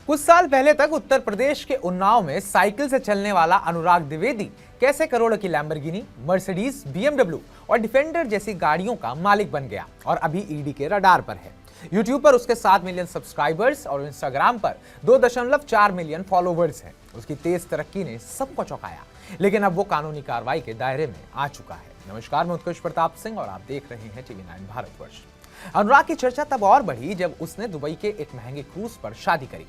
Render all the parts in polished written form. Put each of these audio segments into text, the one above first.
कुछ साल पहले तक उत्तर प्रदेश के उन्नाव में साइकिल से चलने वाला अनुराग द्विवेदी कैसे करोड़ों की लैम्बोर्गिनी, मर्सिडीज, बीएमडब्ल्यू और डिफेंडर जैसी गाड़ियों का मालिक बन गया और अभी ईडी के रडार पर है। यूट्यूब पर उसके 7 मिलियन सब्सक्राइबर्स और इंस्टाग्राम पर 2.4 मिलियन फॉलोवर्स हैं। उसकी तेज तरक्की ने सबको चौंकाया, लेकिन अब वो कानूनी कार्रवाई के दायरे में आ चुका है। नमस्कार, मैं उत्कृष्ट प्रताप सिंह और आप देख रहे हैं TV9 भारतवर्ष। अनुराग की चर्चा तब और बढ़ी जब उसने दुबई के एक महंगे क्रूज पर शादी करी।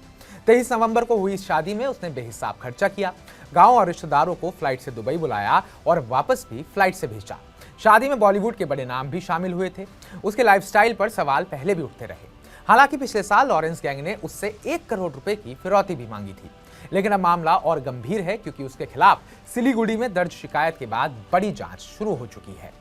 23 नवंबर को हुई इस शादी में उसने बेहिसाब खर्चा किया, गांव और रिश्तेदारों को फ्लाइट से दुबई बुलाया और वापस भी फ्लाइट से भेजा। शादी में बॉलीवुड के बड़े नाम भी शामिल हुए थे। उसके लाइफस्टाइल पर सवाल पहले भी उठते रहे। हालांकि पिछले साल लॉरेंस गैंग ने उससे 1 करोड़ रुपए की फिरौती भी मांगी थी, लेकिन अब मामला और गंभीर है क्योंकि उसके खिलाफ सिलीगुड़ी में दर्ज शिकायत के बाद बड़ी जांच शुरू हो चुकी है।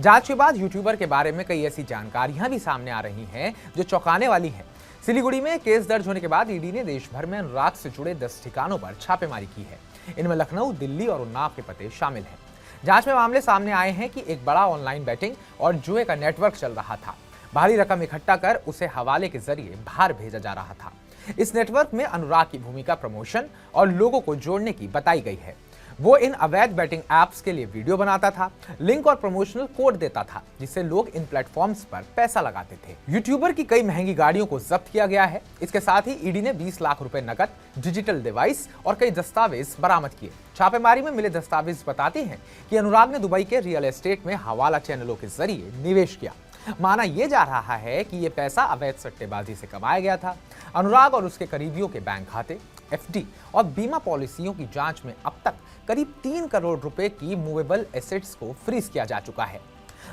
जांच के बाद यूट्यूबर के बारे में कई ऐसी जानकारियां भी सामने आ रही हैं जो चौंकाने वाली हैं। सिलीगुड़ी में केस दर्ज होने के बाद ईडी ने देश भर में अनुराग से जुड़े 10 ठिकानों पर छापेमारी की है। इनमें लखनऊ, दिल्ली और उन्नाव के पते शामिल हैं। जांच में मामले सामने आए हैं कि एक बड़ा ऑनलाइन बैटिंग और जुए का नेटवर्क चल रहा था। भारी रकम इकट्ठा कर उसे हवाले के जरिए बाहर भेजा जा रहा था। इस नेटवर्क में अनुराग की भूमिका प्रमोशन और लोगों को जोड़ने की बताई गई है। वो इन अवैध बैटिंग एप्स के लिए वीडियो बनाता था, लिंक और प्रमोशनल कोड देता था, जिससे लोग इन प्लेटफॉर्म्स पर पैसा लगाते थे। यूट्यूबर की कई महंगी गाड़ियों को जब्त किया गया है। इसके साथ ही ईडी ने 20 लाख रुपए नकद, डिजिटल डिवाइस और कई दस्तावेज बरामद किए। छापेमारी में मिले दस्तावेज बताते हैं कि अनुराग ने दुबई के रियल एस्टेट में हवाला चैनलों के जरिए निवेश किया। माना यह जा रहा है कि यह पैसा अवैध सट्टेबाजी से कमाया गया था। अनुराग और उसके करीबियों के बैंक खाते, एफडी और बीमा पॉलिसियों की जांच में अब तक करीब 3 करोड़ रुपए की मूवेबल एसेट्स को फ्रीज किया जा चुका है।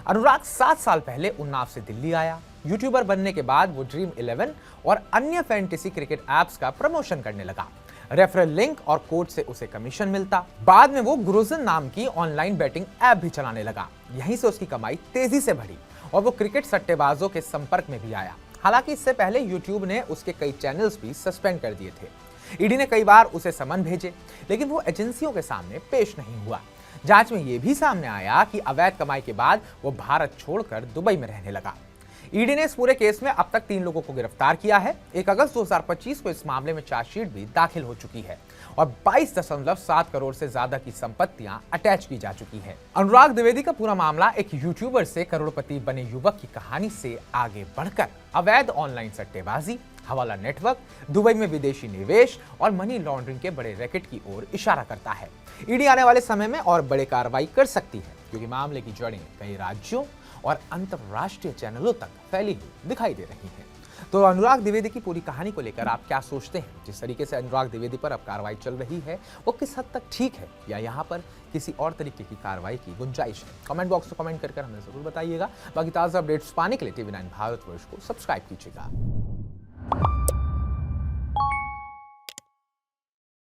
अनुराग 7 साल पहले उन्नाव से दिल्ली आया। यूट्यूबर बनने के बाद वो ड्रीम 11 और अन्य फैंटेसी क्रिकेट एप्स का प्रमोशन करने लगा। रेफरल लिंक और कोड से उसे कमीशन मिलता। बाद में वो ग्रोजन नाम की ऑनलाइन बैटिंग ऐप भी चलाने लगा। यहीं से उसकी कमाई तेजी से बढ़ी और वो क्रिकेट सट्टेबाजों के संपर्क में भी आया। हालांकि इससे पहले यूट्यूब ने उसके कई चैनल्स भी सस्पेंड कर दिए थे। ईडी ने कई बार उसे समन भेजे, लेकिन वो एजेंसियों के सामने पेश नहीं हुआ। जांच में यह भी सामने आया कि अवैध कमाई के बाद वो भारत छोड़कर दुबई में रहने लगा। ईडी ने इस पूरे केस में अब तक 3 लोगों को गिरफ्तार किया है। 1 अगस्त 2025 को इस मामले में चार्जशीट भी दाखिल हो चुकी है और 22.7 करोड़ से ज्यादा की संपत्तियां अटैच की जा चुकी है। अनुराग द्विवेदी का पूरा मामला एक यूट्यूबर से करोड़पति बने युवक की कहानी से आगे बढ़कर अवैध ऑनलाइन सट्टेबाजी, हवाला नेटवर्क, दुबई में विदेशी निवेश और मनी लॉन्ड्रिंग के बड़े रैकेट की ओर इशारा करता है। ईडी आने वाले समय में और बड़े कार्रवाई कर सकती है क्योंकि मामले की जड़ें कई राज्यों और अंतरराष्ट्रीय चैनलों तक फैली हुई दिखाई दे रही हैं। तो अनुराग द्विवेदी की पूरी कहानी को लेकर आप क्या सोचते हैं? जिस तरीके से अनुराग द्विवेदी पर अब कार्रवाई चल रही है वो किस हद तक ठीक है या यहाँ पर किसी और तरीके की कार्रवाई की गुंजाइश है? कमेंट बॉक्स में कमेंट कर हमें जरूर बताइएगा। बाकी ताज़ा अपडेट्स पाने के लिए TV9 भारतवर्ष को सब्सक्राइब कीजिएगा।